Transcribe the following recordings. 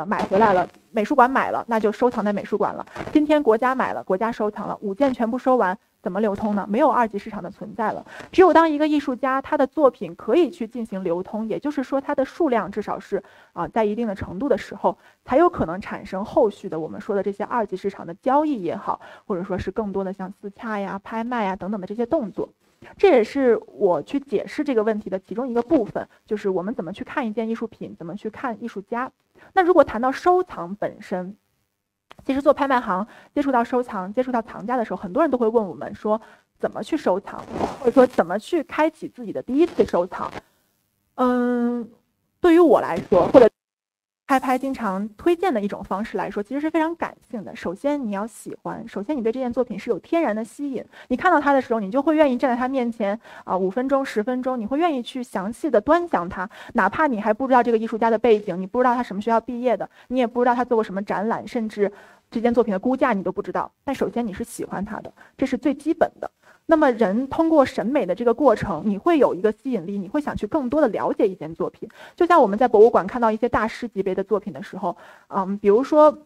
买回来了，美术馆买了，那就收藏在美术馆了。今天国家买了，国家收藏了，5件全部收完，怎么流通呢？没有二级市场的存在了。只有当一个艺术家他的作品可以去进行流通，也就是说它的数量至少是在一定的程度的时候，才有可能产生后续的我们说的这些二级市场的交易也好，或者说是更多的像私洽呀、拍卖呀等等的这些动作。这也是我去解释这个问题的其中一个部分，就是我们怎么去看一件艺术品，怎么去看艺术家。那如果谈到收藏本身，其实做拍卖行接触到收藏、接触到藏家的时候，很多人都会问我们说怎么去收藏，或者说怎么去开启自己的第一次收藏。对于我来说，或者拍经常推荐的一种方式来说，其实是非常感性的。首先你要喜欢，首先你对这件作品是有天然的吸引，你看到它的时候，你就会愿意站在它面前5分钟、10分钟，你会愿意去详细的端详它，哪怕你还不知道这个艺术家的背景，你不知道他什么学校毕业的，你也不知道他做过什么展览，甚至这件作品的估价你都不知道，但首先你是喜欢它的，这是最基本的。那么人通过审美的这个过程，你会有一个吸引力，你会想去更多的了解一件作品。就像我们在博物馆看到一些大师级别的作品的时候，比如说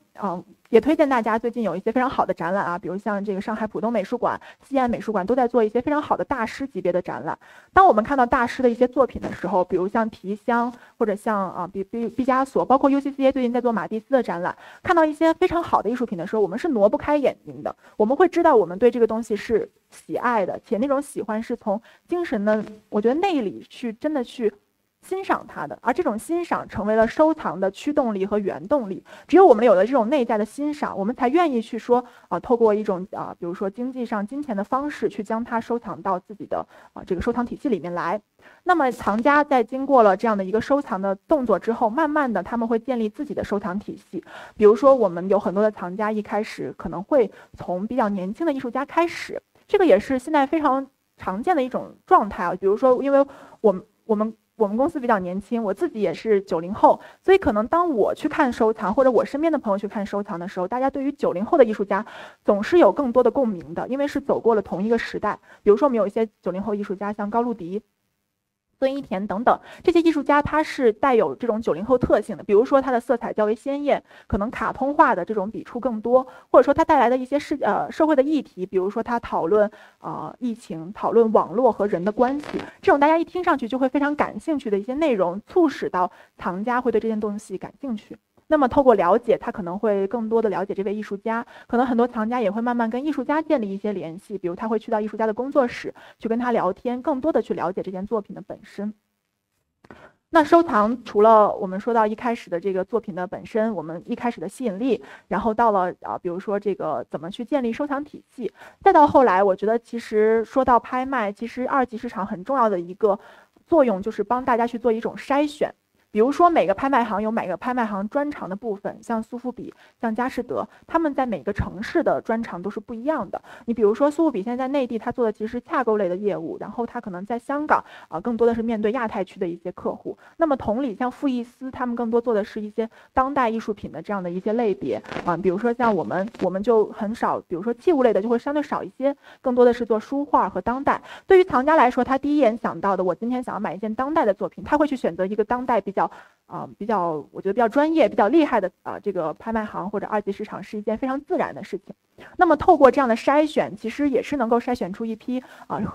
也推荐大家最近有一些非常好的展览比如像这个上海浦东美术馆、西安美术馆都在做一些非常好的大师级别的展览。当我们看到大师的一些作品的时候，比如像皮箱，或者像毕加索，包括 UCCA 最近在做马蒂斯的展览，看到一些非常好的艺术品的时候，我们是挪不开眼睛的，我们会知道我们对这个东西是喜爱的，且那种喜欢是从精神的我觉得内里去真的去欣赏它的，而这种欣赏成为了收藏的驱动力和原动力。只有我们有了这种内在的欣赏，我们才愿意去说透过一种比如说经济上金钱的方式去将它收藏到自己的这个收藏体系里面来。那么藏家在经过了这样的一个收藏的动作之后，慢慢的他们会建立自己的收藏体系。比如说我们有很多的藏家一开始可能会从比较年轻的艺术家开始，这个也是现在非常常见的一种状态比如说因为我们公司比较年轻，我自己也是90后，所以可能当我去看收藏，或者我身边的朋友去看收藏的时候，大家对于90后的艺术家总是有更多的共鸣的，因为是走过了同一个时代。比如说我们有一些90后艺术家，像高露迪、孙一田等等，这些艺术家他是带有这种90后特性的，比如说他的色彩较为鲜艳，可能卡通化的这种笔触更多，或者说他带来的一些社会的议题，比如说他讨论疫情，讨论网络和人的关系，这种大家一听上去就会非常感兴趣的一些内容，促使到藏家会对这件东西感兴趣。那么透过了解，他可能会更多的了解这位艺术家，可能很多藏家也会慢慢跟艺术家建立一些联系，比如他会去到艺术家的工作室去跟他聊天，更多的去了解这件作品的本身。那收藏除了我们说到一开始的这个作品的本身，我们一开始的吸引力，然后到了比如说这个怎么去建立收藏体系，再到后来，我觉得其实说到拍卖，其实二级市场很重要的一个作用就是帮大家去做一种筛选。比如说每个拍卖行有每个拍卖行专长的部分，像苏富比、像佳士得，他们在每个城市的专长都是不一样的。你比如说苏富比现在在内地，他做的其实是洽购类的业务，然后他可能在香港更多的是面对亚太区的一些客户。那么同理，像富艺斯，他们更多做的是一些当代艺术品的这样的一些类别比如说像我们就很少，比如说器物类的就会相对少一些，更多的是做书画和当代。对于藏家来说，他第一眼想到的，我今天想要买一件当代的作品，他会去选择一个当代比较我觉得比较专业、比较厉害的这个拍卖行或者二级市场，是一件非常自然的事情。那么透过这样的筛选，其实也是能够筛选出一批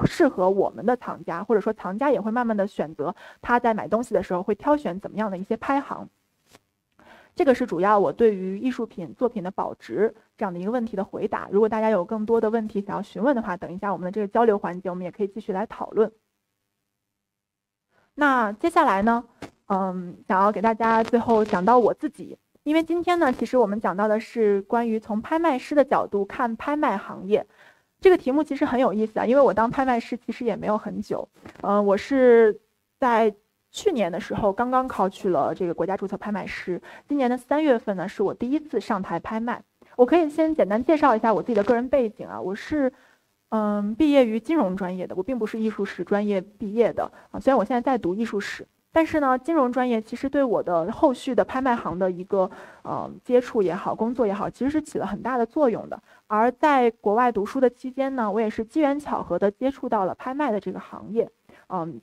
适合我们的藏家，或者说藏家也会慢慢的选择他在买东西的时候会挑选怎么样的一些拍行。这个是主要我对于艺术品作品的保值这样的一个问题的回答。如果大家有更多的问题想要询问的话，等一下我们的这个交流环节，我们也可以继续来讨论。那接下来呢，想要给大家最后讲到我自己，因为今天呢，其实我们讲到的是关于从拍卖师的角度看拍卖行业。这个题目其实很有意思因为我当拍卖师其实也没有很久，我是在去年的时候刚刚考取了这个国家注册拍卖师，今年的3月份呢是我第一次上台拍卖。我可以先简单介绍一下我自己的个人背景我是毕业于金融专业的，我并不是艺术史专业毕业的虽然我现在在读艺术史，但是呢，金融专业其实对我的后续的拍卖行的一个接触也好，工作也好，其实是起了很大的作用的。而在国外读书的期间呢，我也是机缘巧合的接触到了拍卖的这个行业。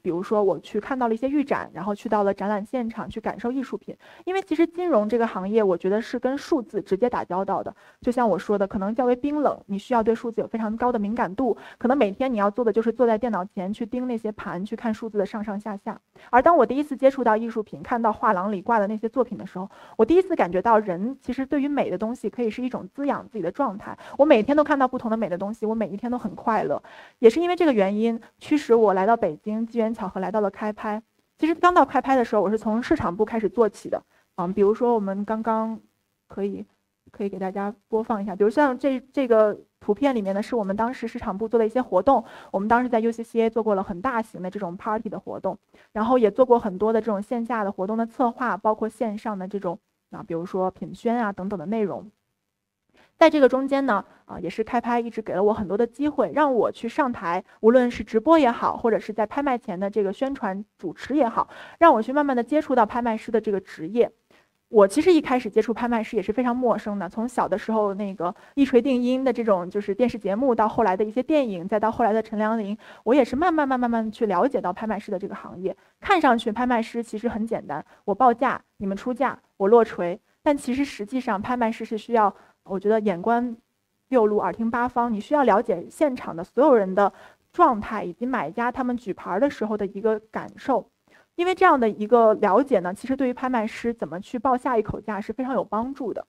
比如说我去看到了一些预展，然后去到了展览现场去感受艺术品。因为其实金融这个行业，我觉得是跟数字直接打交道的。就像我说的，可能较为冰冷，你需要对数字有非常高的敏感度，可能每天你要做的就是坐在电脑前去盯那些盘，去看数字的上上下下。而当我第一次接触到艺术品，看到画廊里挂的那些作品的时候，我第一次感觉到人其实对于美的东西可以是一种滋养自己的状态。我每天都看到不同的美的东西，我每一天都很快乐。也是因为这个原因，驱使我来到北京，机缘巧合来到了开拍。其实刚到开拍的时候，我是从市场部开始做起的。比如说我们刚刚可以给大家播放一下，比如像这个图片里面呢，是我们当时市场部做的一些活动。我们当时在 UCCA 做过了很大型的这种 party 的活动，然后也做过很多的这种线下的活动的策划，包括线上的这种比如说品宣啊等等的内容。在这个中间呢，也是开拍一直给了我很多的机会，让我去上台，无论是直播也好，或者是在拍卖前的这个宣传主持也好，让我去慢慢的接触到拍卖师的这个职业。我其实一开始接触拍卖师也是非常陌生的，从小的时候那个一锤定音的这种就是电视节目，到后来的一些电影，再到后来的陈良林，我也是慢慢去了解到拍卖师的这个行业。看上去拍卖师其实很简单，我报价，你们出价，我落锤。但其实实际上拍卖师是需要，我觉得眼观六路，耳听八方，你需要了解现场的所有人的状态，以及买家他们举牌的时候的一个感受。因为这样的一个了解呢，其实对于拍卖师怎么去报下一口价是非常有帮助的。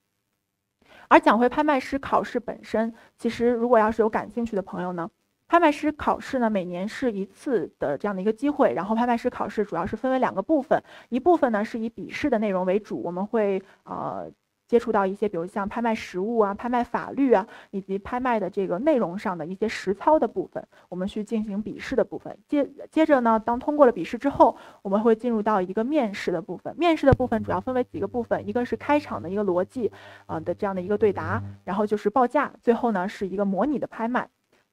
而讲回拍卖师考试本身，其实如果要是有感兴趣的朋友呢，拍卖师考试呢每年是一次的这样的一个机会，然后拍卖师考试主要是分为2个部分，一部分呢是以笔试的内容为主，我们会接触到一些，比如像拍卖实务啊、拍卖法律啊，以及拍卖的这个内容上的一些实操的部分，我们去进行笔试的部分。接着呢，当通过了笔试之后，我们会进入到一个面试的部分。面试的部分主要分为几个部分，一个是开场的一个逻辑的这样的一个对答，然后就是报价，最后呢是一个模拟的拍卖。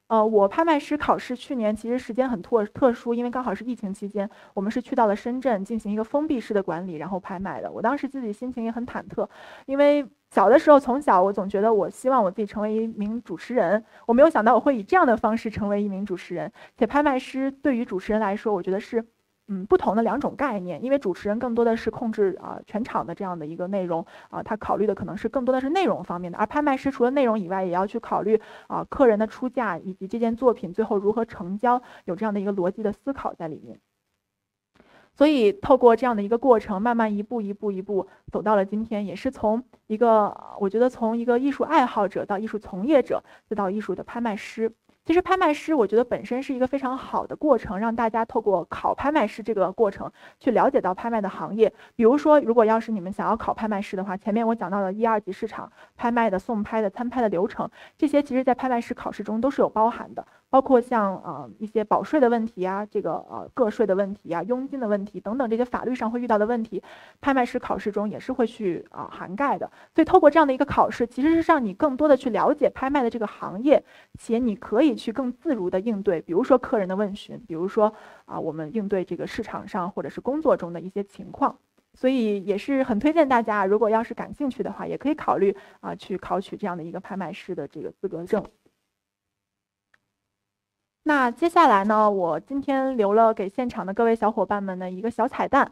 我拍卖师考试去年其实时间很特殊，因为刚好是疫情期间，我们是去到了深圳进行一个封闭式的管理，然后拍卖的。我当时自己心情也很忐忑，因为小的时候从小我总觉得我希望我自己成为一名主持人，我没有想到我会以这样的方式成为一名主持人。且拍卖师对于主持人来说，我觉得是不同的2种概念，因为主持人更多的是控制全场的这样的一个内容他考虑的可能是更多的是内容方面的，而拍卖师除了内容以外，也要去考虑客人的出价以及这件作品最后如何成交，有这样的一个逻辑的思考在里面。所以透过这样的一个过程，慢慢一步走到了今天，也是从一个我觉得从一个艺术爱好者到艺术从业者，再到艺术的拍卖师。其实拍卖师我觉得本身是一个非常好的过程，让大家透过考拍卖师这个过程去了解到拍卖的行业。比如说，如果要是你们想要考拍卖师的话，前面我讲到的1、2级市场拍卖的、送拍的、参拍的流程，这些其实在拍卖师考试中都是有包含的。包括像一些保税的问题啊，这个个税的问题啊，佣金的问题等等这些法律上会遇到的问题，拍卖师考试中也是会去涵盖的。所以透过这样的一个考试，其实是让你更多的去了解拍卖的这个行业，且你可以去更自如的应对，比如说客人的问询，比如说我们应对这个市场上或者是工作中的一些情况。所以也是很推荐大家，如果要是感兴趣的话，也可以考虑去考取这样的一个拍卖师的这个资格证。那接下来呢，我今天留了给现场的各位小伙伴们的一个小彩蛋，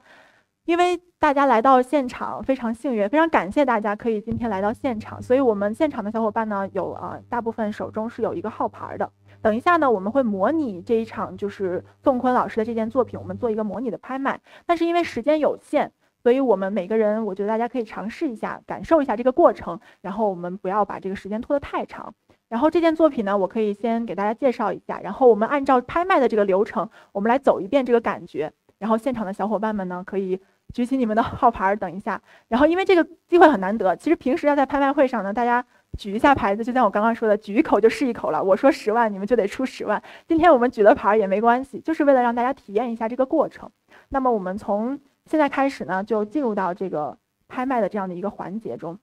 因为大家来到现场非常幸运，非常感谢大家可以今天来到现场，所以我们现场的小伙伴呢有大部分手中是有一个号牌的。等一下呢，我们会模拟这一场就是宋坤老师的这件作品，我们做一个模拟的拍卖，但是因为时间有限，所以我们每个人，我觉得大家可以尝试一下，感受一下这个过程，然后我们不要把这个时间拖得太长。然后这件作品呢，我可以先给大家介绍一下，然后我们按照拍卖的这个流程，我们来走一遍这个感觉。然后现场的小伙伴们呢，可以举起你们的号牌，等一下。然后因为这个机会很难得，其实平时要在拍卖会上呢，大家举一下牌子，就像我刚刚说的，举一口就是一口了。我说10万，你们就得出10万。今天我们举了牌也没关系，就是为了让大家体验一下这个过程。那么我们从现在开始呢，就进入到这个拍卖的这样的一个环节中。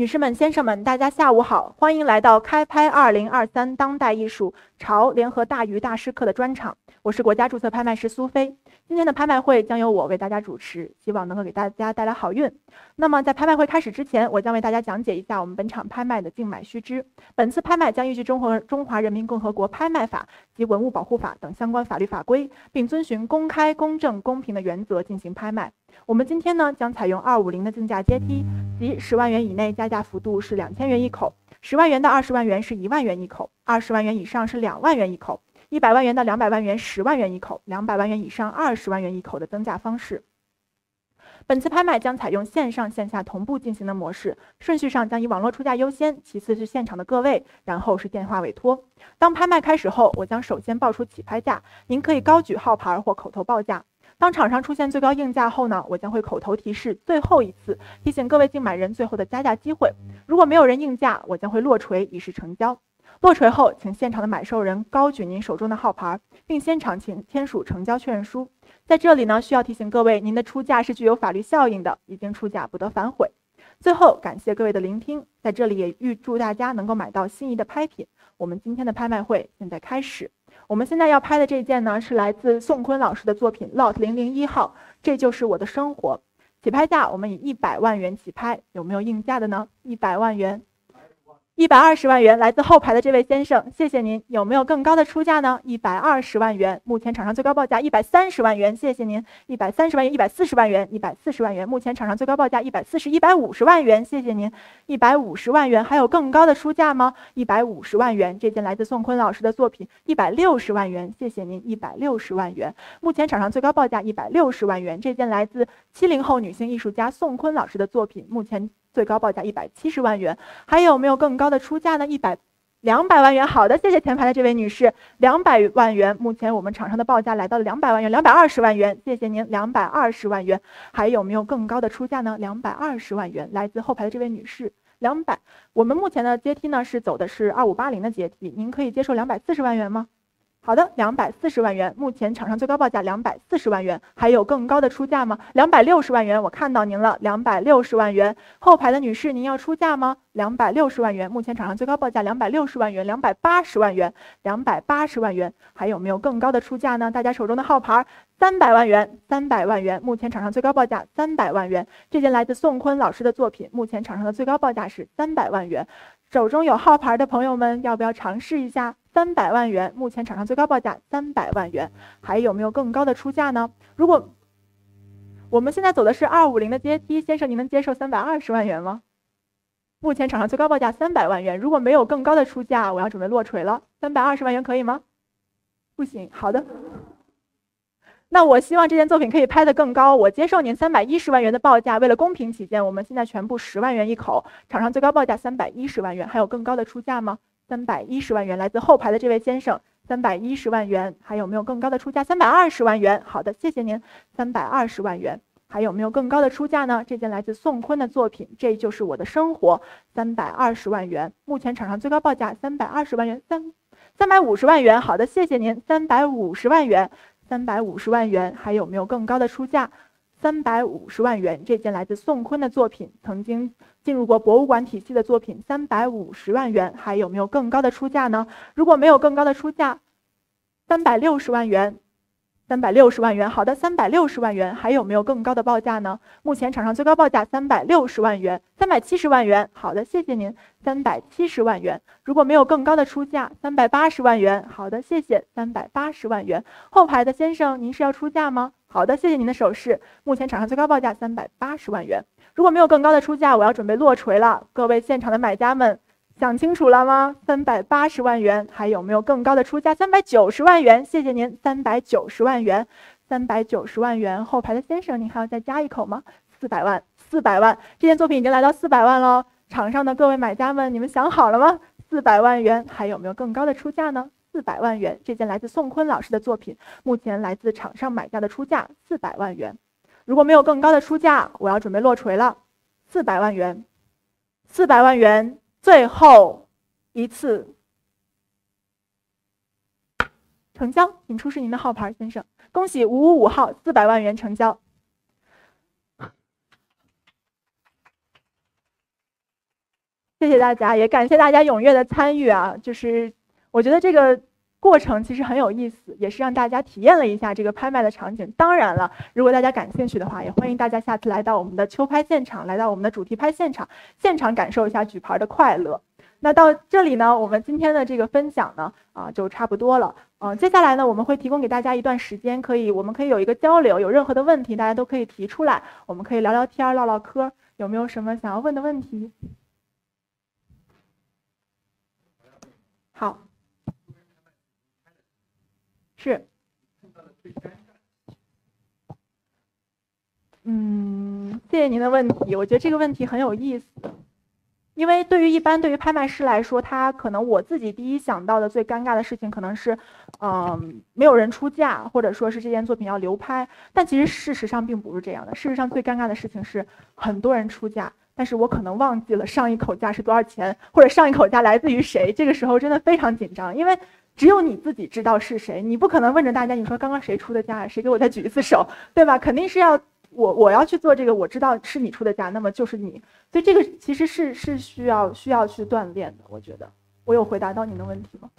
女士们、先生们，大家下午好，欢迎来到开拍2023当代艺术潮联合大鱼大师课的专场。我是国家注册拍卖师苏菲。今天的拍卖会将由我为大家主持，希望能够给大家带来好运。那么在拍卖会开始之前，我将为大家讲解一下我们本场拍卖的竞买须知。本次拍卖将依据中华人民共和国拍卖法及文物保护法等相关法律法规，并遵循公开、公正、公平的原则进行拍卖。我们今天呢将采用250的竞价阶梯，即10万元以内加价幅度是2000元一口，10万元到20万元是1万元一口，20万元以上是2万元一口，100万元到200万元10万元一口，200万元以上20万元一口的增价方式。本次拍卖将采用线上线下同步进行的模式，顺序上将以网络出价优先，其次是现场的各位，然后是电话委托。当拍卖开始后，我将首先报出起拍价，您可以高举号牌或口头报价。当场上出现最高应价后呢，我将会口头提示最后一次，提醒各位竞买人最后的加价机会。如果没有人应价，我将会落锤以示成交。落锤后，请现场的买受人高举您手中的号牌，并现场请签署成交确认书。在这里呢，需要提醒各位，您的出价是具有法律效应的，已经出价不得反悔。最后，感谢各位的聆听，在这里也预祝大家能够买到心仪的拍品。我们今天的拍卖会现在开始。我们现在要拍的这件呢，是来自宋坤老师的作品 Lot 001号，这就是我的生活。起拍价我们以100万元起拍，有没有应价的呢？100万元。120万元，来自后排的这位先生，谢谢您。有没有更高的出价呢？120万元，目前场上最高报价130万元，谢谢您。130万元，140万元，140万元，目前场上最高报价150万元，谢谢您。150万元，还有更高的出价吗？150万元，这件来自宋坤老师的作品160万元，谢谢您。160万元，目前场上最高报价160万元，这件来自70后女性艺术家宋坤老师的作品，目前最高报价170万元，还有没有更高的出价呢？200万元。好的，谢谢前排的这位女士，200万元。目前我们场上的报价来到了200万元，220万元，谢谢您。220万元，还有没有更高的出价呢？220万元，来自后排的这位女士，200。我们目前的阶梯呢是走的是2580的阶梯，您可以接受240万元吗？好的，240万元，目前场上最高报价240万元，还有更高的出价吗？260万元，我看到您了，260万元。后排的女士，您要出价吗？260万元，目前场上最高报价260万元，280万元，280万元，还有没有更高的出价呢？大家手中的号牌，300万元，300万元，目前场上最高报价300万元。这件来自宋坤老师的作品，目前场上的最高报价是300万元。手中有号牌的朋友们，要不要尝试一下？300万元，目前场上最高报价300万元，还有没有更高的出价呢？如果我们现在走的是250的阶梯，先生，您能接受320万元吗？目前场上最高报价300万元，如果没有更高的出价，我要准备落锤了。320万元可以吗？不行，好的。那我希望这件作品可以拍得更高，我接受您310万元的报价。为了公平起见，我们现在全部10万元一口，场上最高报价310万元，还有更高的出价吗？310万元，来自后排的这位先生，310万元，还有没有更高的出价？320万元，好的，谢谢您。320万元，还有没有更高的出价呢？这件来自宋坤的作品，这就是我的生活，320万元，目前场上最高报价320万元，350万元，好的，谢谢您。350万元。350万元，还有没有更高的出价？350万元，这件来自宋坤的作品，曾经进入过博物馆体系的作品，350万元，还有没有更高的出价呢？如果没有更高的出价，360万元。360万元，好的，360万元，还有没有更高的报价呢？目前场上最高报价360万元，370万元，好的，谢谢您。370万元，如果没有更高的出价，380万元，好的，谢谢。380万元，后排的先生，您是要出价吗？好的，谢谢您的手势。目前场上最高报价380万元，如果没有更高的出价，我要准备落锤了。各位现场的买家们，想清楚了吗？380万元，还有没有更高的出价？390万元，谢谢您。390万元，390万元，后排的先生，您还要再加一口吗？400万，400万，这件作品已经来到400万了。场上的各位买家们，你们想好了吗？400万元，还有没有更高的出价呢？400万元，这件来自宋坤老师的作品，目前来自场上买家的出价400万元。如果没有更高的出价，我要准备落锤了。400万元，400万元，最后一次成交，请出示您的号牌，先生。恭喜555号400万元成交。谢谢大家，也感谢大家踊跃的参与啊！就是我觉得这个过程其实很有意思，也是让大家体验了一下这个拍卖的场景。当然了，如果大家感兴趣的话，也欢迎大家下次来到我们的秋拍现场，来到我们的主题拍现场，现场感受一下举牌的快乐。那到这里呢，我们今天的这个分享呢，就差不多了。接下来呢，我们会提供给大家一段时间，我们可以有一个交流，有任何的问题大家都可以提出来，我们可以聊聊天、唠唠嗑。有没有什么想要问的问题？好，是，谢谢您的问题。我觉得这个问题很有意思，因为对于拍卖师来说，他可能我自己第一想到的最尴尬的事情可能是，没有人出价，或者说是这件作品要流拍。但其实事实上并不是这样的。事实上最尴尬的事情是很多人出价，但是我可能忘记了上一口价是多少钱，或者上一口价来自于谁。这个时候真的非常紧张，因为只有你自己知道是谁，你不可能问着大家，你说刚刚谁出的价，谁给我再举一次手，对吧？肯定是要我要去做这个，我知道是你出的价，那么就是你。所以这个其实是需要去锻炼的。我觉得我有回答到您的问题吗？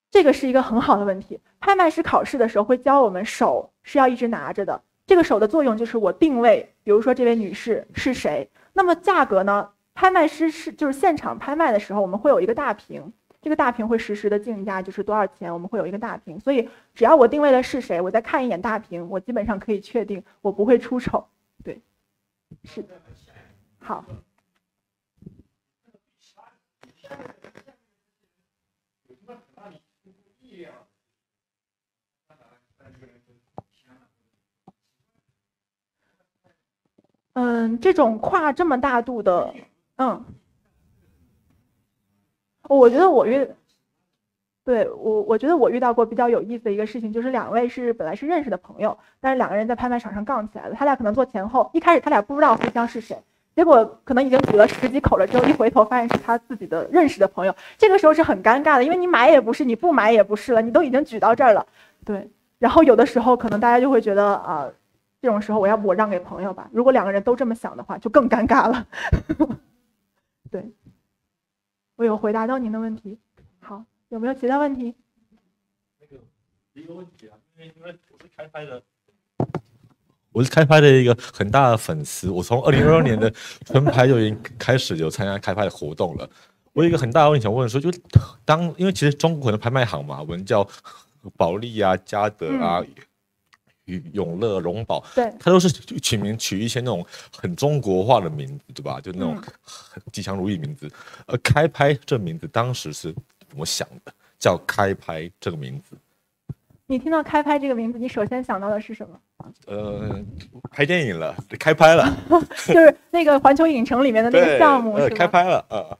这个是一个很好的问题。拍卖师考试的时候会教我们手是要一直拿着的。这个手的作用就是我定位，比如说这位女士是谁。那么价格呢？拍卖师就是现场拍卖的时候，我们会有一个大屏，这个大屏会实时的竞价，就是多少钱，我们会有一个大屏。所以只要我定位的是谁，我再看一眼大屏，我基本上可以确定我不会出丑。对，是的。好。这种跨这么大度的，我觉得我觉得我遇到过比较有意思的一个事情，就是两位本来是认识的朋友，但是两个人在拍卖场上杠起来了。他俩可能坐前后，一开始他俩不知道互相是谁，结果可能已经举了10几口了之后，一回头发现是他自己的认识的朋友。这个时候是很尴尬的，因为你买也不是，你不买也不是了，你都已经举到这儿了，对。然后有的时候可能大家就会觉得这种时候要不我让给朋友吧。如果两个人都这么想的话，就更尴尬了。对，我有回答到您的问题。好，有没有其他问题？一个问题啊，因为我是开拍的一个很大的粉丝，我从2022年的春拍就已经开始有参加开拍的活动了。我有一个很大的问题想问说，就因为其实中国的拍卖行嘛，我们叫保利啊、嘉德啊、永乐、荣宝，对，它都是取一些那种很中国化的名字，对吧？就那种吉祥如意名字。开拍这名字当时是怎么想的？叫开拍这个名字。你听到开拍这个名字，你首先想到的是什么？拍电影了，开拍了，就是那个环球影城里面的那个项目，是吧？开拍了，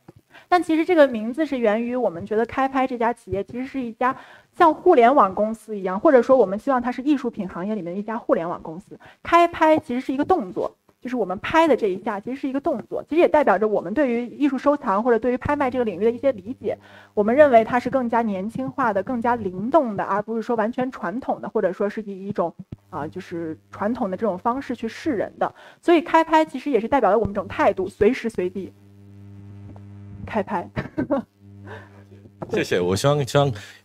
但其实这个名字是源于我们觉得开拍这家企业其实是一家像互联网公司一样，或者说我们希望它是艺术品行业里面的一家互联网公司。开拍其实是一个动作，就是我们拍的这一下其实是一个动作，其实也代表着我们对于艺术收藏或者对于拍卖这个领域的一些理解。我们认为它是更加年轻化的、更加灵动的，而不是说完全传统的，或者说是以一种就是传统的这种方式去示人的。所以开拍其实也是代表了我们这种态度，随时随地开拍。谢谢，我希望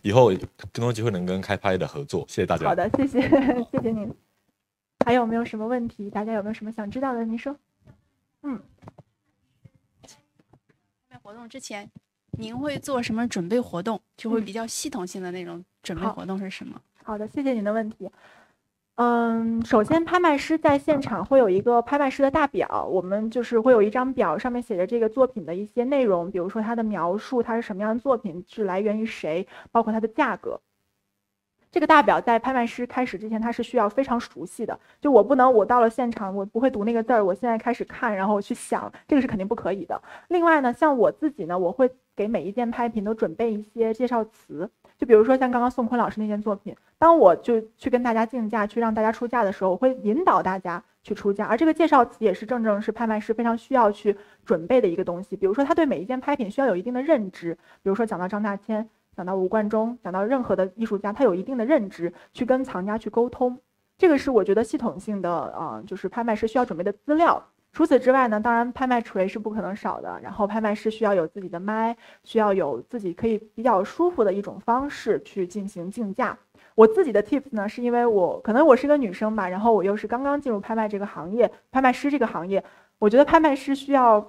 以后更多机会能跟开拍的合作，谢谢大家。好的，谢谢，谢谢您。还有没有什么问题？大家有没有什么想知道的？您说。拍卖活动之前，您会做什么准备活动？就会比较系统性的那种准备活动是什么？好的，谢谢您的问题。首先拍卖师在现场会有一个拍卖师的大表，我们就是会有一张表，上面写着这个作品的一些内容，比如说它的描述，它是什么样的作品，是来源于谁，包括它的价格。这个大表在拍卖师开始之前，它是需要非常熟悉的。就我到了现场，我不会读那个字儿，我现在开始看，然后我去想，这个是肯定不可以的。另外呢，像我自己呢，我会给每一件拍品都准备一些介绍词。就比如说像刚刚宋坤老师那件作品，当我就去跟大家竞价，去让大家出价的时候，我会引导大家去出价，而这个介绍词也是正是拍卖师非常需要去准备的一个东西。比如说他对每一件拍品需要有一定的认知，比如说讲到张大千，讲到吴冠中，讲到任何的艺术家，他有一定的认知去跟藏家去沟通，这个是我觉得系统性的就是拍卖师需要准备的资料。除此之外呢，当然拍卖锤是不可能少的，然后拍卖师需要有自己的麦，需要有自己可以比较舒服的一种方式去进行竞价。我自己的 tips 呢，是因为可能我是个女生吧，然后我又是刚刚进入拍卖这个行业，拍卖师这个行业，我觉得拍卖师需要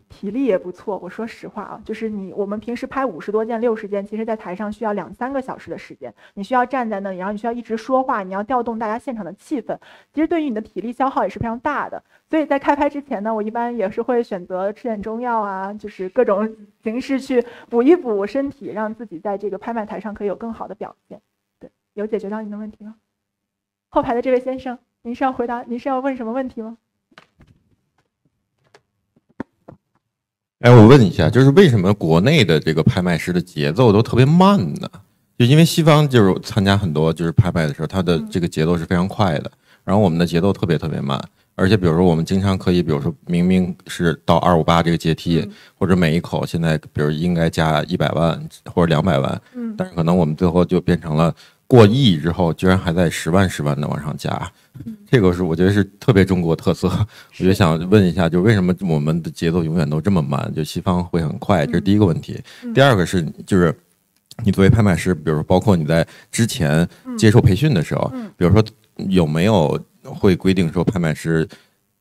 体力也不错。我说实话啊，就是我们平时拍50多件、60件，其实在台上需要2、3个小时的时间，你需要站在那里，然后你需要一直说话，你要调动大家现场的气氛，其实对于你的体力消耗也是非常大的。所以在开拍之前呢，我一般也是会选择吃点中药啊，就是各种形式去补一补身体，让自己在这个拍卖台上可以有更好的表现。对，有解决到您的问题吗？后排的这位先生，您是要问什么问题吗？哎，我问一下，就是为什么国内的这个拍卖师的节奏都特别慢呢？就因为西方就是参加很多就是拍卖的时候，它的这个节奏是非常快的，然后我们的节奏特别慢，而且比如说我们经常可以，比如说明明是到258这个阶梯，或者每一口现在比如应该加100万或者200万，但是可能我们最后就变成了过亿之后，居然还在10万10万的往上加。这个是我觉得是特别中国特色，我就想问一下，就为什么我们的节奏永远都这么慢？就西方会很快，这是第一个问题。第二个是就是你作为拍卖师，比如说包括你在之前接受培训的时候，比如说有没有会规定说拍卖师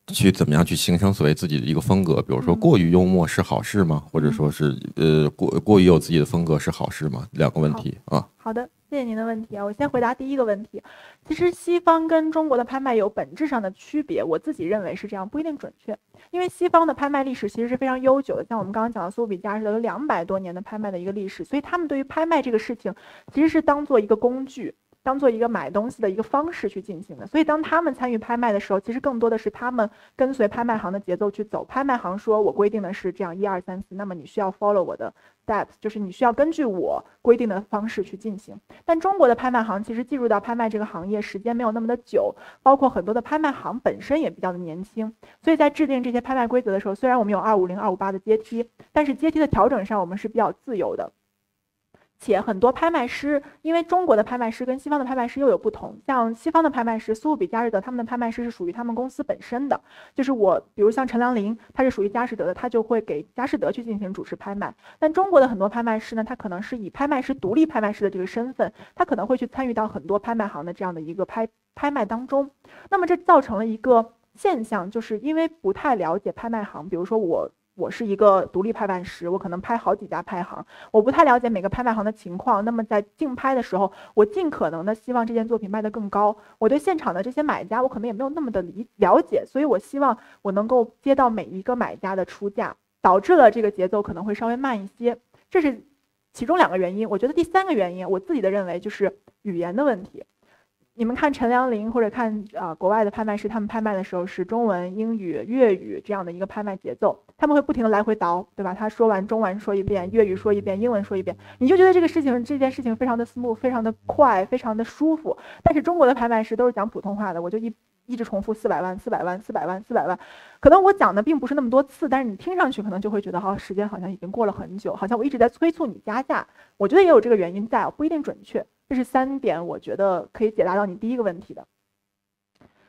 去怎么样去形成所谓自己的一个风格？比如说过于幽默是好事吗？或者说是过于有自己的风格是好事吗？2个问题啊。好的，谢谢您的问题啊。我先回答第一个问题。其实西方跟中国的拍卖有本质上的区别，我自己认为是这样，不一定准确。因为西方的拍卖历史其实是非常悠久的，像我们刚刚讲的苏比佳士得有200多年的拍卖的一个历史，所以他们对于拍卖这个事情其实是当做一个工具，当做一个买东西的一个方式去进行的。所以当他们参与拍卖的时候，其实更多的是他们跟随拍卖行的节奏去走。拍卖行说我规定的是这样1、2、3、4，那么你需要 follow 我的 steps， 就是你需要根据我规定的方式去进行。但中国的拍卖行其实进入到拍卖这个行业时间没有那么的久，包括很多的拍卖行本身也比较的年轻，所以在制定这些拍卖规则的时候，虽然我们有250、258的阶梯，但是阶梯的调整上我们是比较自由的。且很多拍卖师，因为中国的拍卖师跟西方的拍卖师又有不同，像西方的拍卖师苏富比、佳士得，他们的拍卖师是属于他们公司本身的，就是比如像陈良林，他是属于佳士得的，他就会给佳士得去进行主持拍卖。但中国的很多拍卖师呢，他可能是以拍卖师、独立拍卖师的这个身份，他可能会去参与到很多拍卖行的这样的一个拍卖当中。那么这造成了一个现象，就是因为不太了解拍卖行，比如说我是一个独立拍卖师，我可能拍好几家拍行，我不太了解每个拍卖行的情况。那么在竞拍的时候，我尽可能的希望这件作品卖得更高。我对现场的这些买家，我可能也没有那么的了解，所以我希望我能够接到每一个买家的出价，导致了这个节奏可能会稍微慢一些。这是其中2个原因。我觉得第3个原因，我自己的认为就是语言的问题。你们看陈良林或者看国外的拍卖师，他们拍卖的时候是中文、英语、粤语这样的一个拍卖节奏，他们会不停的来回倒，对吧？他说完中文说一遍，粤语说一遍，英文说一遍，你就觉得这件事情非常的 smooth， 非常的快，非常的舒服。但是中国的拍卖师都是讲普通话的，我就一直重复400万、400万、400万、400万，可能我讲的并不是那么多次，但是你听上去可能就会觉得时间好像已经过了很久，好像我一直在催促你加价。我觉得也有这个原因在，不一定准确。这是3点，我觉得可以解答到你第一个问题的。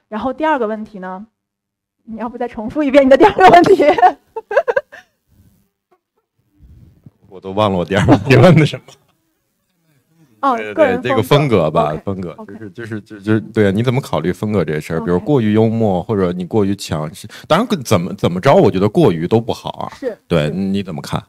然后第2个问题呢，你要不再重复一遍你的第2个问题？我都忘了我第2个问题问的什么。个人这个风格吧， okay, 风格 okay. 就是对啊，你怎么考虑风格这事儿？比如过于幽默，或者你过于强势，当然怎么着，我觉得过于都不好啊。是，对，你怎么看？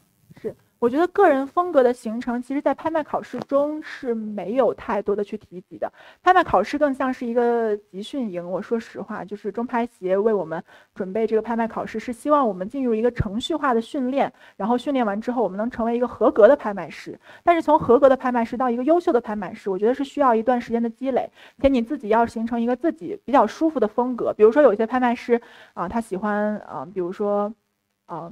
我觉得个人风格的形成，其实在拍卖考试中是没有太多的去提及的。拍卖考试更像是一个集训营。我说实话，就是中拍协为我们准备这个拍卖考试，是希望我们进入一个程序化的训练，然后训练完之后，我们能成为一个合格的拍卖师。但是从合格的拍卖师到一个优秀的拍卖师，我觉得是需要一段时间的积累，且你自己要形成一个自己比较舒服的风格。比如说有些拍卖师他喜欢比如说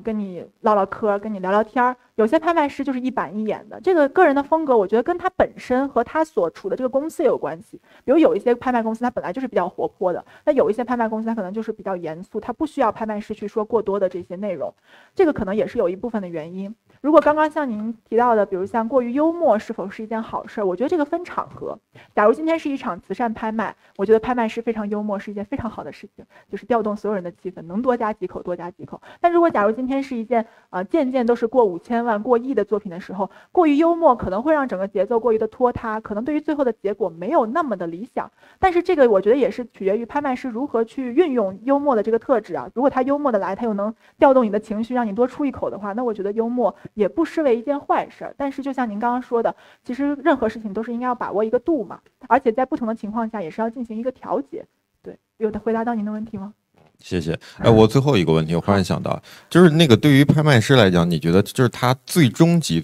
跟你唠唠嗑，跟你聊聊天儿。有些拍卖师就是一板一眼的，这个个人的风格，我觉得跟他本身和他所处的这个公司也有关系。比如有一些拍卖公司，它本来就是比较活泼的，那有一些拍卖公司，它可能就是比较严肃，它不需要拍卖师去说过多的这些内容，这个可能也是有一部分的原因。如果刚刚像您提到的，比如像过于幽默是否是一件好事儿，我觉得这个分场合。假如今天是一场慈善拍卖，我觉得拍卖师非常幽默是一件非常好的事情，就是调动所有人的气氛，能多加几口多加几口。但如果假如今天是一件件件都是过5000万、过亿的作品的时候，过于幽默可能会让整个节奏过于的拖沓，可能对于最后的结果没有那么的理想。但是这个我觉得也是取决于拍卖师如何去运用幽默的这个特质啊。如果他幽默的来，他又能调动你的情绪，让你多出一口的话，那我觉得幽默也不失为一件坏事。但是就像您刚刚说的，其实任何事情都是应该要把握一个度嘛，而且在不同的情况下也是要进行一个调节。对，有的回答到您的问题吗？谢谢。我最后一个问题，我忽然想到，就是那个对于拍卖师来讲，你觉得就是他最终极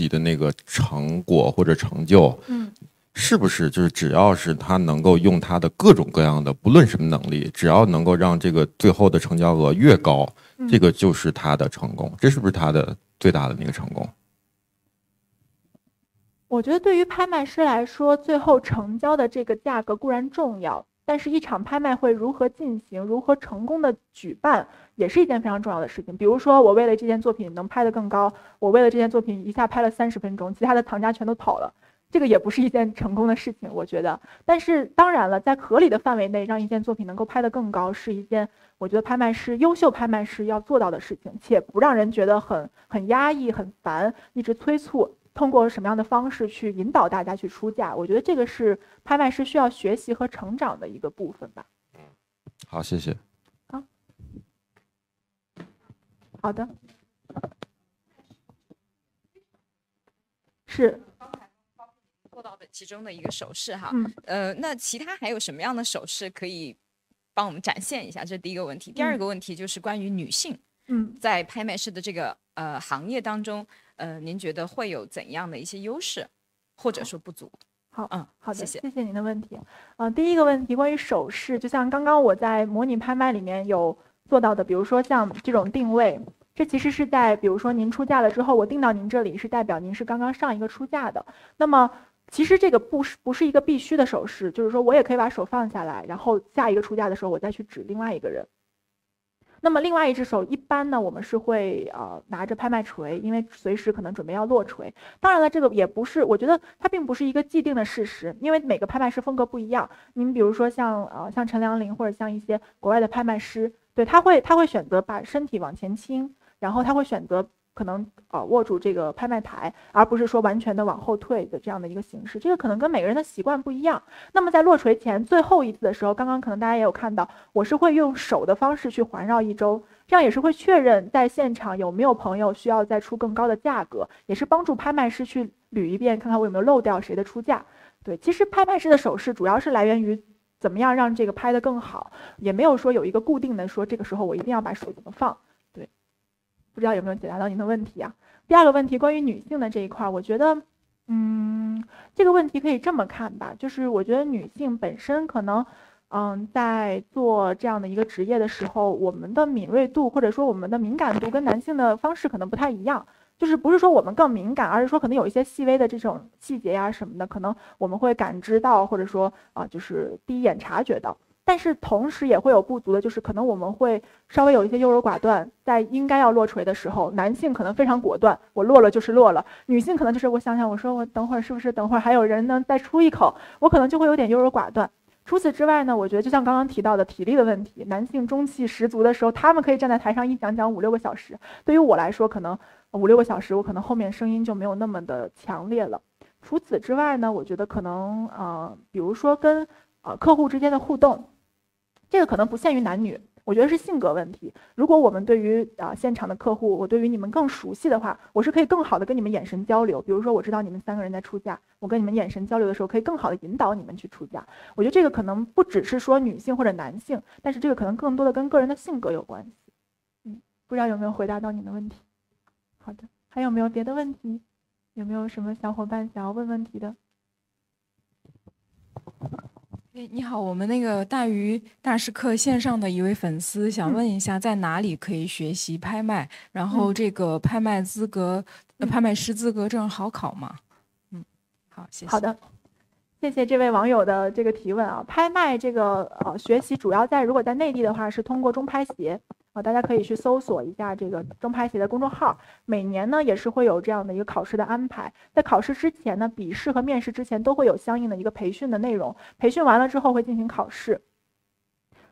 的那个成果或者成就，是不是就是只要是他能够用他的各种各样的不论什么能力，只要能够让这个最后的成交额越高，这个就是他的成功，这是不是他的最大的那个成功？我觉得对于拍卖师来说，最后成交的这个价格固然重要，但是一场拍卖会如何进行，如何成功的举办，也是一件非常重要的事情。比如说，我为了这件作品能拍得更高，我为了这件作品一下拍了30分钟，其他的藏家全都跑了，这个也不是一件成功的事情，我觉得。但是当然了，在合理的范围内让一件作品能够拍得更高，是一件我觉得优秀拍卖师要做到的事情，且不让人觉得很压抑、很烦，一直催促。通过什么样的方式去引导大家去出价，我觉得这个是拍卖师需要学习和成长的一个部分吧。好，谢谢。好的，是做到的其中的一个手势哈。那其他还有什么样的手势可以帮我们展现一下？这是第一个问题。第二个问题就是关于女性，在拍卖师的这个行业当中。您觉得会有怎样的一些优势，或者说不足？好的，谢谢您的问题。第一个问题关于手势，就像刚刚我在模拟拍卖里面有做到的，比如说像这种定位，这其实是在比如说您出价了之后，我定到您这里，是代表您是刚刚上一个出价的。那么其实这个不是一个必须的手势，就是说我也可以把手放下来，然后下一个出价的时候我再去指另外一个人。那么另外一只手一般呢，我们是会拿着拍卖锤，因为随时可能准备要落锤。当然了，这个也不是，我觉得它并不是一个既定的事实，因为每个拍卖师风格不一样。您比如说像陈良林或者像一些国外的拍卖师，对他会选择把身体往前倾，然后他会选择可能握住这个拍卖台，而不是说完全的往后退的这样的一个形式。这个可能跟每个人的习惯不一样。那么在落锤前最后一次的时候，刚刚可能大家也有看到，我是会用手的方式去环绕一周，这样也是会确认在现场有没有朋友需要再出更高的价格，也是帮助拍卖师去捋一遍，看看我有没有漏掉谁的出价。对，其实拍卖师的手势主要是来源于怎么样让这个拍得更好，也没有说有一个固定的说这个时候我一定要把手怎么放。不知道有没有解答到您的问题啊？第二个问题关于女性的这一块，我觉得，这个问题可以这么看吧，就是我觉得女性本身可能，在做这样的一个职业的时候，我们的敏锐度或者说我们的敏感度跟男性的方式可能不太一样，就是不是说我们更敏感，而是说可能有一些细微的这种细节呀什么的，可能我们会感知到，或者说就是第一眼察觉到。但是同时也会有不足的，就是可能我们会稍微有一些优柔寡断，在应该要落锤的时候，男性可能非常果断，我落了就是落了；女性可能就是我想想，我说我等会儿是不是等会儿还有人能再出一口，我可能就会有点优柔寡断。除此之外呢，我觉得就像刚刚提到的体力的问题，男性中气十足的时候，他们可以站在台上一讲5-6个小时，对于我来说，可能5-6个小时，我可能后面声音就没有那么的强烈了。除此之外呢，我觉得可能比如说跟客户之间的互动。这个可能不限于男女，我觉得是性格问题。如果我们对于现场的客户，我对于你们更熟悉的话，我是可以更好的跟你们眼神交流。比如说我知道你们3个人在出价，我跟你们眼神交流的时候，可以更好的引导你们去出价。我觉得这个可能不只是说女性或者男性，但是这个可能更多的跟个人的性格有关系。不知道有没有回答到您的问题？好的，还有没有别的问题？有没有什么小伙伴想要问问题的？你好，我们那个大鱼大师课线上的一位粉丝想问一下，在哪里可以学习拍卖？然后这个拍卖资格、拍卖师资格证好考吗？好，谢谢。好的，谢谢这位网友的这个提问啊。拍卖这个学习主要如果在内地的话是通过中拍协大家可以去搜索一下这个中拍协的公众号，每年呢也是会有这样的一个考试的安排。在考试之前呢，笔试和面试之前都会有相应的一个培训的内容，培训完了之后会进行考试。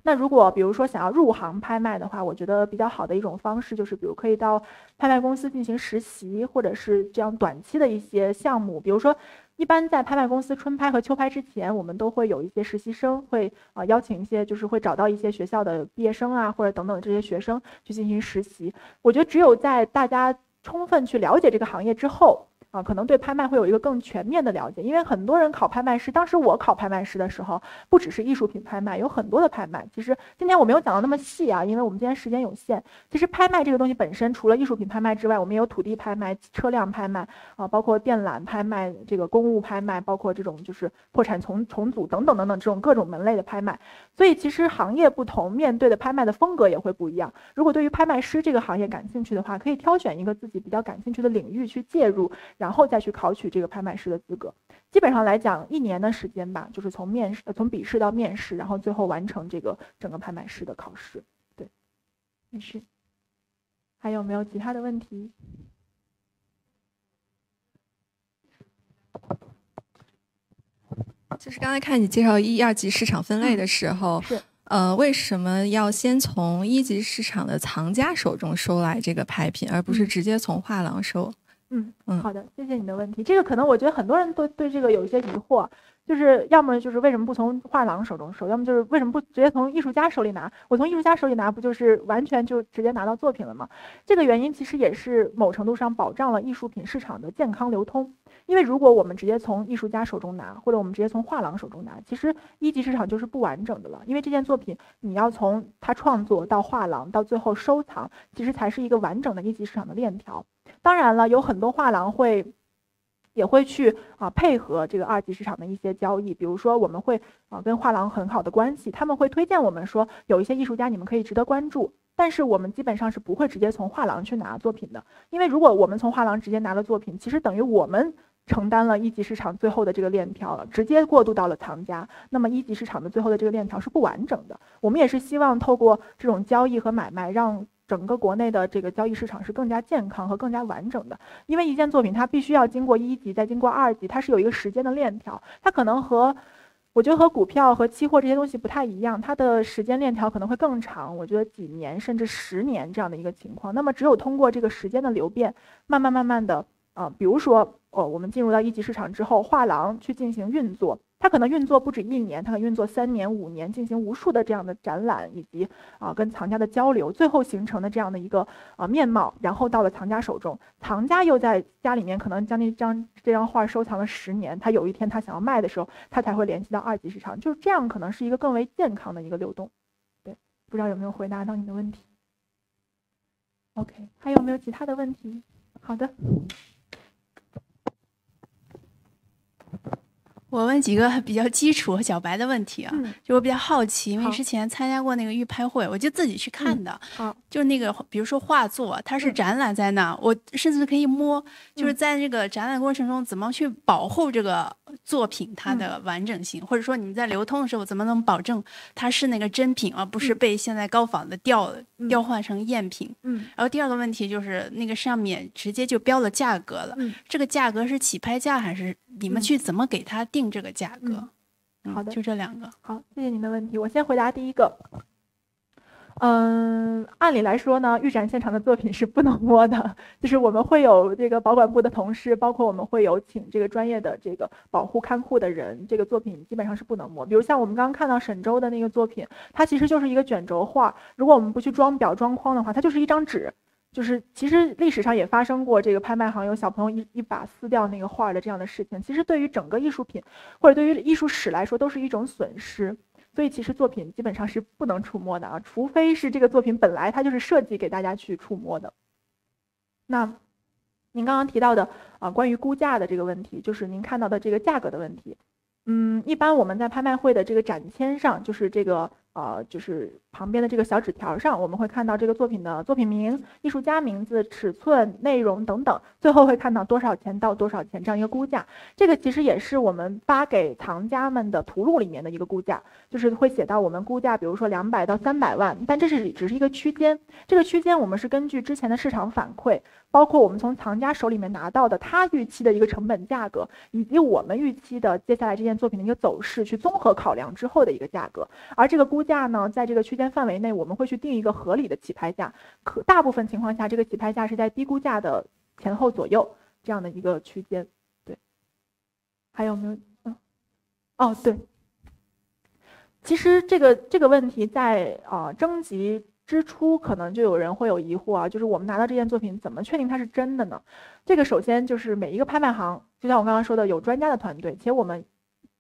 那如果比如说想要入行拍卖的话，我觉得比较好的一种方式就是，比如可以到拍卖公司进行实习，或者是这样短期的一些项目。比如说，一般在拍卖公司春拍和秋拍之前，我们都会有一些实习生，会邀请一些，就是会找到一些学校的毕业生啊，或者等等这些学生去进行实习。我觉得只有在大家充分去了解这个行业之后，可能对拍卖会有一个更全面的了解，因为很多人考拍卖师，当时我考拍卖师的时候，不只是艺术品拍卖，有很多的拍卖。其实今天我没有讲到那么细啊，因为我们今天时间有限。其实拍卖这个东西本身，除了艺术品拍卖之外，我们也有土地拍卖、车辆拍卖包括电缆拍卖、这个公物拍卖，包括这种就是破产重组等等这种各种门类的拍卖。所以其实行业不同，面对的拍卖的风格也会不一样。如果对于拍卖师这个行业感兴趣的话，可以挑选一个自己比较感兴趣的领域去介入，然后再去考取这个拍卖师的资格。基本上来讲，1年的时间吧，就是从笔试到面试，然后最后完成这个整个拍卖师的考试。对，没事。还有没有其他的问题？就是刚才看你介绍1、2级市场分类的时候，是为什么要先从1级市场的藏家手中收来这个拍品，而不是直接从画廊收？好的，谢谢你的问题。这个可能我觉得很多人都对这个有一些疑惑，就是要么就是为什么不从画廊手中收，要么就是为什么不直接从艺术家手里拿？我从艺术家手里拿，不就是完全就直接拿到作品了吗？这个原因其实也是某程度上保障了艺术品市场的健康流通。因为如果我们直接从艺术家手中拿，或者我们直接从画廊手中拿，其实1级市场就是不完整的了。因为这件作品你要从它创作到画廊到最后收藏，其实才是一个完整的1级市场的链条。当然了，有很多画廊也会去配合这个2级市场的一些交易，比如说我们会跟画廊很好的关系，他们会推荐我们说有一些艺术家你们可以值得关注，但是我们基本上是不会直接从画廊去拿作品的，因为如果我们从画廊直接拿了作品，其实等于我们承担了1级市场最后的这个链条了，直接过渡到了藏家，那么1级市场的最后的这个链条是不完整的。我们也是希望透过这种交易和买卖，让整个国内的这个交易市场是更加健康和更加完整的。因为一件作品它必须要经过1级，再经过2级，它是有一个时间的链条，它可能我觉得和股票和期货这些东西不太一样，它的时间链条可能会更长，我觉得几年甚至10年这样的一个情况。那么只有通过这个时间的流变，慢慢的比如说我们进入到1级市场之后，画廊去进行运作，它可能运作不止1年，它可能运作3年、5年，进行无数的这样的展览，以及跟藏家的交流，最后形成的这样的一个面貌，然后到了藏家手中，藏家又在家里面可能将这张画收藏了10年，他有一天他想要卖的时候，他才会联系到2级市场，就是这样，可能是一个更为健康的一个流动。对，不知道有没有回答到你的问题 ？OK， 还有没有其他的问题？好的。我问几个比较基础和小白的问题啊，就我比较好奇，因为之前参加过那个预拍会，我就自己去看的。就那个比如说画作，它是展览在那，我甚至可以摸，就是在这个展览过程中怎么去保护这个作品它的完整性，或者说你们在流通的时候怎么能保证它是那个真品，而不是被现在高仿的调换成赝品。然后第二个问题就是那个上面直接就标了价格了，这个价格是起拍价还是你们去怎么给它定这个价格？好的，就这2个。好，谢谢您的问题。我先回答第一个。按理来说呢，预展现场的作品是不能摸的，就是我们会有这个保管部的同事，包括我们会有请这个专业的这个保护看护的人，这个作品基本上是不能摸。比如像我们刚刚看到沈周的那个作品，它其实就是一个卷轴画，如果我们不去装裱装框的话，它就是一张纸。就是其实历史上也发生过这个拍卖行有小朋友一把撕掉那个画的这样的事情，其实对于整个艺术品或者对于艺术史来说都是一种损失，所以其实作品基本上是不能触摸的啊，除非是这个作品本来它就是设计给大家去触摸的。那您刚刚提到的关于估价的这个问题，就是您看到的这个价格的问题。一般我们在拍卖会的这个展签上，就是这个就是旁边的这个小纸条上，我们会看到这个作品的作品名、艺术家名字、尺寸、内容等等，最后会看到多少钱到多少钱这样一个估价。这个其实也是我们发给藏家们的图录里面的一个估价，就是会写到我们估价，比如说200到300万，但这只是一个区间。这个区间我们是根据之前的市场反馈，包括我们从藏家手里面拿到的他预期的一个成本价格，以及我们预期的接下来这件作品的一个走势去综合考量之后的一个价格。而这个估价呢，在这个区间范围内，我们会去定一个合理的起拍价。大部分情况下，这个起拍价是在低估价的前后左右这样的一个区间。对，还有没有？哦，对，其实这个问题在征集之初，可能就有人会有疑惑啊，就是我们拿到这件作品，怎么确定它是真的呢？这个首先就是每一个拍卖行，就像我刚刚说的，有专家的团队，且我们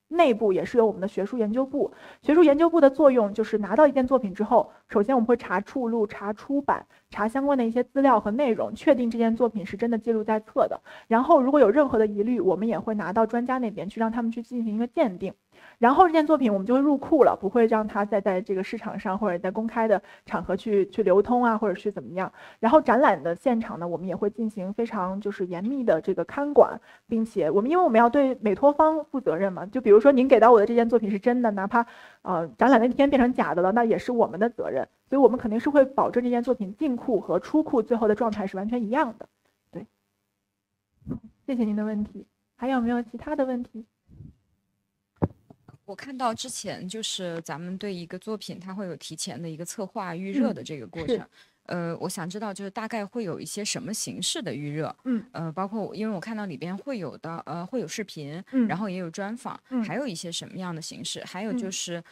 内部也是有我们的学术研究部。学术研究部的作用就是拿到一件作品之后，首先我们会查目录、查出版、查相关的一些资料和内容，确定这件作品是真的记录在册的。然后如果有任何的疑虑，我们也会拿到专家那边去，让他们去进行一个鉴定。然后这件作品我们就会入库了，不会让它再在这个市场上或者在公开的场合去流通啊，或者是怎么样。然后展览的现场呢，我们也会进行非常就是严密的这个看管，并且因为我们要对委托方负责任嘛，就比如说您给到我的这件作品是真的，哪怕展览那天变成假的了，那也是我们的责任。所以我们肯定是会保证这件作品进库和出库最后的状态是完全一样的。对，谢谢您的问题。还有没有其他的问题？我看到之前就是咱们对一个作品，它会有提前的一个策划预热的这个过程。我想知道就是大概会有一些什么形式的预热？包括因为我看到里边会有的会有视频，然后也有专访，还有一些什么样的形式？还有就是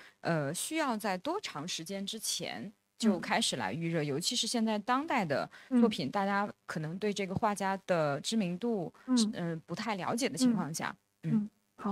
需要在多长时间之前就开始来预热？尤其是现在当代的作品，大家可能对这个画家的知名度不太了解的情况下，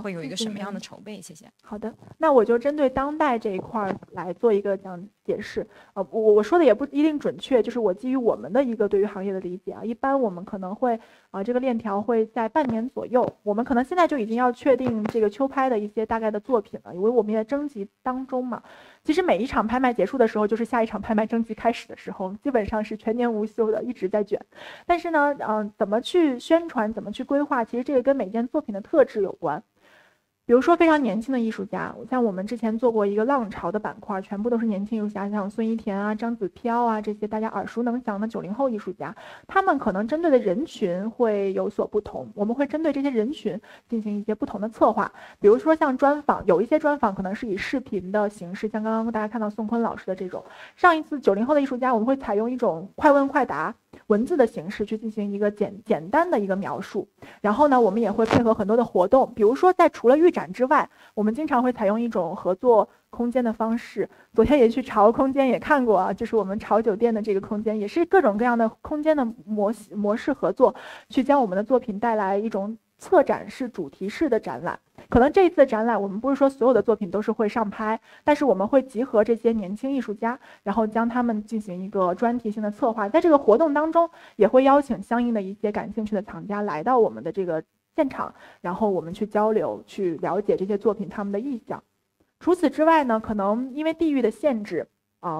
会有一个什么样的筹备？谢谢。好的，那我就针对当代这一块来做一个解释。我说的也不一定准确，就是我基于我们的一个对于行业的理解啊。一般我们可能会这个链条会在半年左右，我们可能现在就已经要确定这个秋拍的一些大概的作品了，因为我们也在征集当中嘛。其实每一场拍卖结束的时候，就是下一场拍卖征集开始的时候，基本上是全年无休的，一直在卷。但是呢，怎么去宣传，怎么去规划，其实这个跟每件作品的特质有关。比如说非常年轻的艺术家，像我们之前做过一个浪潮的板块，全部都是年轻艺术家，像孙一田啊、张子飘啊这些大家耳熟能详的90后艺术家，他们可能针对的人群会有所不同，我们会针对这些人群进行一些不同的策划。比如说像专访，有一些专访可能是以视频的形式，像刚刚大家看到宋坤老师的这种。上一次90后的艺术家，我们会采用一种快问快答文字的形式去进行一个简单的一个描述，然后呢，我们也会配合很多的活动，比如说在除了预展之外，我们经常会采用一种合作空间的方式。昨天也去潮空间也看过啊，就是我们潮酒店的这个空间，也是各种各样的空间的模式合作，去将我们的作品带来一种策展式主题式的展览。可能这一次的展览我们不是说所有的作品都是会上拍，但是我们会集合这些年轻艺术家，然后将他们进行一个专题性的策划。在这个活动当中也会邀请相应的一些感兴趣的藏家来到我们的这个现场，然后我们去交流，去了解这些作品他们的意向。除此之外呢，可能因为地域的限制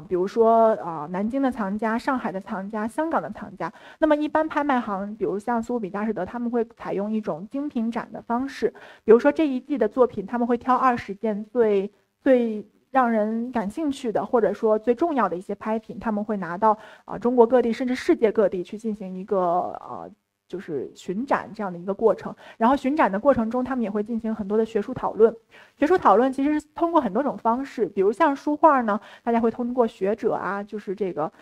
比如说南京的藏家、上海的藏家、香港的藏家，那么一般拍卖行，比如像苏富比、佳士得，他们会采用一种精品展的方式，比如说这一季的作品，他们会挑20件最让人感兴趣的，或者说最重要的一些拍品，他们会拿到中国各地甚至世界各地去进行一个就是巡展这样的一个过程。然后巡展的过程中，他们也会进行很多的学术讨论。学术讨论其实是通过很多种方式，比如像书画呢，大家会通过学者就是这个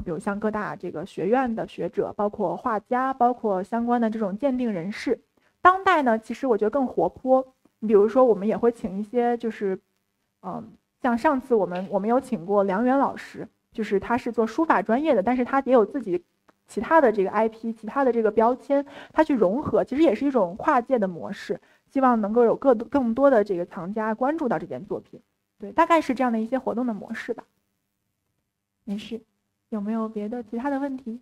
比如像各大这个学院的学者，包括画家，包括相关的这种鉴定人士。当代呢，其实我觉得更活泼。比如说我们也会请一些就是像上次我们有请过梁元老师，就是他是做书法专业的，但是他也有自己其他的这个 IP， 其他的这个标签，他去融合，其实也是一种跨界的模式，希望能够有更多的这个藏家关注到这件作品。对，大概是这样的一些活动的模式吧。没事，有没有别的其他的问题？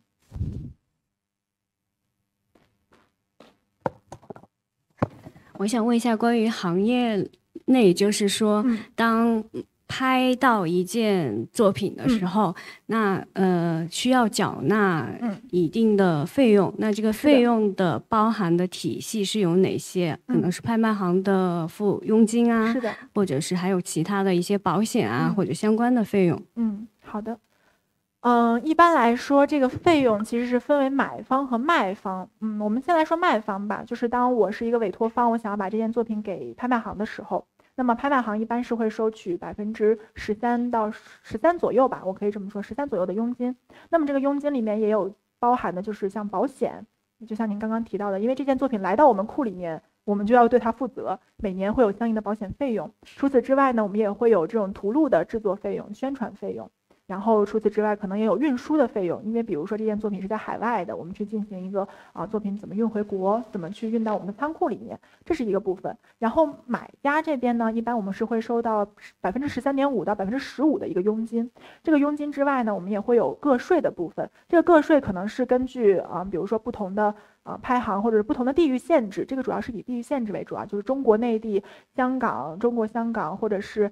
我想问一下关于行业内，就是说当拍到一件作品的时候，那需要缴纳一定的费用。那这个费用的包含的体系是有哪些？可能是拍卖行的付佣金啊，是的，或者是还有其他的一些保险啊，或者相关的费用。好的。一般来说，这个费用其实是分为买方和卖方。我们先来说卖方吧，就是当我是一个委托方，我想要把这件作品给拍卖行的时候，那么拍卖行一般是会收取13%到13%左右吧，我可以这么说，13%左右的佣金。那么这个佣金里面也有包含的就是像保险，就像您刚刚提到的，因为这件作品来到我们库里面，我们就要对它负责，每年会有相应的保险费用。除此之外呢，我们也会有这种图录的制作费用、宣传费用。然后除此之外，可能也有运输的费用，因为比如说这件作品是在海外的，我们去进行一个作品怎么运回国，怎么去运到我们的仓库里面，这是一个部分。然后买家这边呢，一般我们是会收到13.5%到15%的一个佣金。这个佣金之外呢，我们也会有个税的部分。这个个税可能是根据比如说不同的拍行或者是不同的地域限制，这个主要是以地域限制为主啊，就是中国内地、香港、中国香港，或者是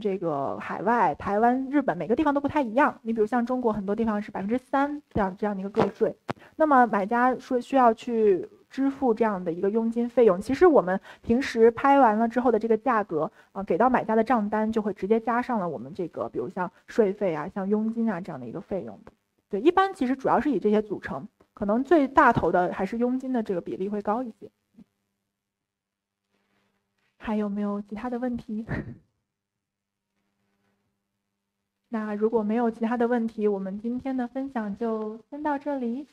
这个海外、台湾、日本，每个地方都不太一样。你比如像中国很多地方是3%这样的一个个税，那么买家说需要去支付这样的一个佣金费用。其实我们平时拍完了之后的这个价格给到买家的账单就会直接加上了我们这个，比如像税费啊、像佣金啊这样的一个费用。对，一般其实主要是以这些组成。可能最大头的还是佣金的这个比例会高一些。还有没有其他的问题？那如果没有其他的问题，我们今天的分享就先到这里。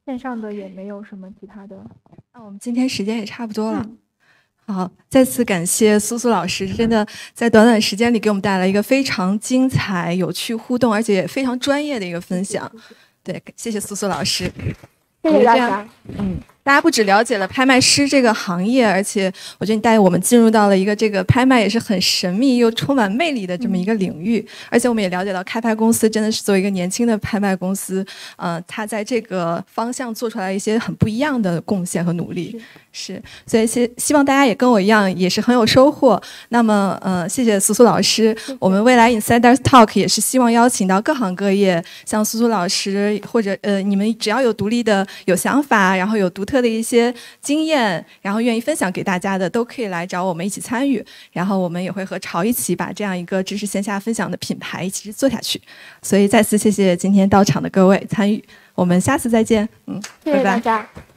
线上的也没有什么其他的。那我们今天时间也差不多了。好，再次感谢苏苏老师，真的在短短时间里给我们带来一个非常精彩、有趣、互动，而且也非常专业的一个分享。对，谢谢苏苏老师，谢谢大家。大家不只了解了拍卖师这个行业，而且我觉得你带我们进入到了一个这个拍卖也是很神秘又充满魅力的这么一个领域，而且我们也了解到开拍公司真的是作为一个年轻的拍卖公司，它在这个方向做出来一些很不一样的贡献和努力。是，所以希望大家也跟我一样，也是很有收获。那么，谢谢苏苏老师。我们未来 Insider Talk 也是希望邀请到各行各业，像苏苏老师，或者你们只要有独立的、有想法，然后有独特的一些经验，然后愿意分享给大家的，都可以来找我们一起参与。然后我们也会和潮一起把这样一个知识线下分享的品牌一起做下去。所以再次谢谢今天到场的各位参与，我们下次再见。谢谢大家。拜拜。